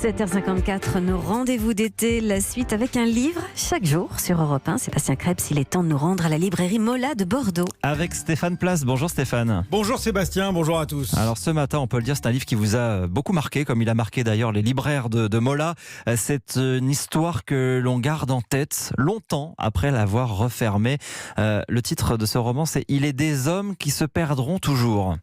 7h54, nos rendez-vous d'été, la suite avec un livre chaque jour sur Europe 1. Sébastien Krebs, il est temps de nous rendre à la librairie Mola de Bordeaux. Avec Stéphane Place. Bonjour Stéphane. Bonjour Sébastien, bonjour à tous. Alors ce matin, on peut le dire, c'est un livre qui vous a beaucoup marqué, comme il a marqué d'ailleurs les libraires de Mola. C'est une histoire que l'on garde en tête longtemps après l'avoir refermée. Le titre de ce roman, c'est « Il est des hommes qui se perdront toujours ».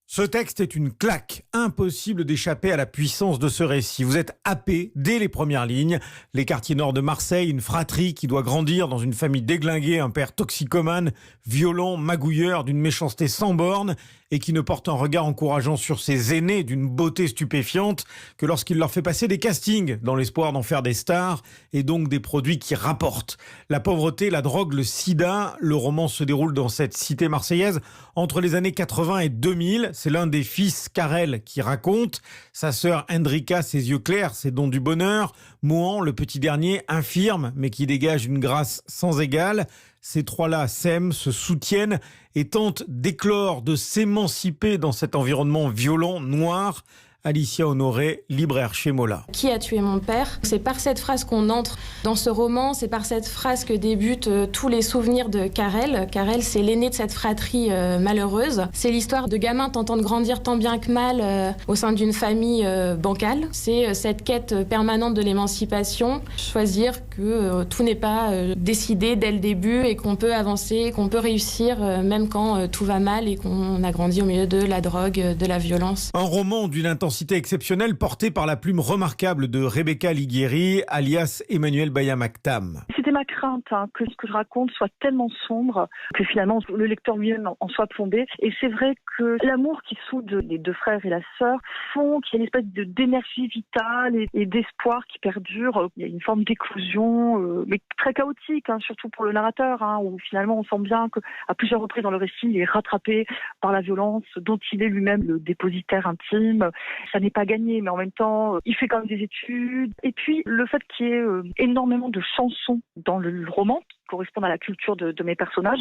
Ce texte est une claque. Impossible d'échapper à la puissance de ce récit. Vous êtes happé dès les premières lignes. Les quartiers nord de Marseille, une fratrie qui doit grandir dans une famille déglinguée, un père toxicomane, violent, magouilleur, d'une méchanceté sans borne et qui ne porte un regard encourageant sur ses aînés d'une beauté stupéfiante que lorsqu'il leur fait passer des castings dans l'espoir d'en faire des stars et donc des produits qui rapportent. La pauvreté, la drogue, le sida, le roman se déroule dans cette cité marseillaise entre les années 80 et 2000. C'est l'un des fils, Karel, qui raconte. Sa sœur Hendrika, ses yeux clairs, ses dons du bonheur. Mohan, le petit dernier, infirme, mais qui dégage une grâce sans égale. Ces trois-là s'aiment, se soutiennent et tentent d'éclore, de s'émanciper dans cet environnement violent, noir. Alicia Honoré, libraire chez Mola. Qui a tué mon père ? C'est par cette phrase qu'on entre dans ce roman, c'est par cette phrase que débutent tous les souvenirs de Karel. Karel, c'est l'aîné de cette fratrie malheureuse. C'est l'histoire de gamins tentant de grandir tant bien que mal au sein d'une famille bancale. C'est cette quête permanente de l'émancipation, choisir que tout n'est pas décidé dès le début et qu'on peut avancer, qu'on peut réussir même quand tout va mal et qu'on a grandi au milieu de la drogue, de la violence. Un roman d'une intensité exceptionnelle portée par la plume remarquable de Rebecca Liguieri, alias Emmanuel Bayamaktam. C'était ma crainte que ce que je raconte soit tellement sombre que finalement le lecteur lui-même en soit plombé. Et c'est vrai que l'amour qui soude les deux frères et la sœur font qu'il y a une espèce d'énergie vitale et d'espoir qui perdure. Il y a une forme d'éclosion, mais très chaotique, surtout pour le narrateur, où finalement on sent bien qu'à plusieurs reprises dans le récit, il est rattrapé par la violence dont il est lui-même le dépositaire intime. Ça n'est pas gagné, mais en même temps, il fait quand même des études. Et puis, le fait qu'il y ait énormément de chansons dans le roman, qui correspondent à la culture de mes personnages,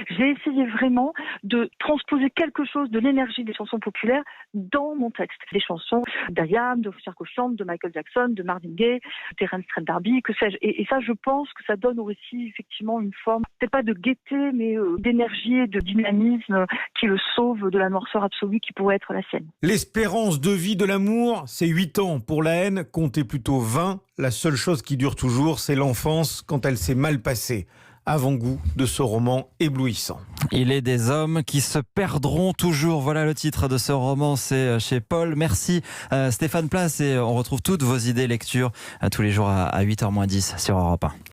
j'ai essayé vraiment de transposer quelque chose de l'énergie des chansons populaires dans mon texte. Des chansons d'Ayam, de Richard Cochante, de Michael Jackson, de Marvin Gaye, de Terence Trent D'Arby, que sais-je. Et ça, je pense que ça donne au récit effectivement une forme, peut-être pas de gaieté, mais d'énergie et de dynamisme qui le sauve de la noirceur absolue qui pourrait être la sienne. L'espérance de vie de l'amour, c'est 8 ans. Pour la haine, comptez plutôt 20. La seule chose qui dure toujours, c'est l'enfance quand elle s'est mal passée. Avant-goût de ce roman éblouissant. Il est des hommes qui se perdront toujours. Voilà le titre de ce roman, c'est chez Paul. Merci Stéphane Place et on retrouve toutes vos idées lecture tous les jours à 8h moins 10 sur Europe 1.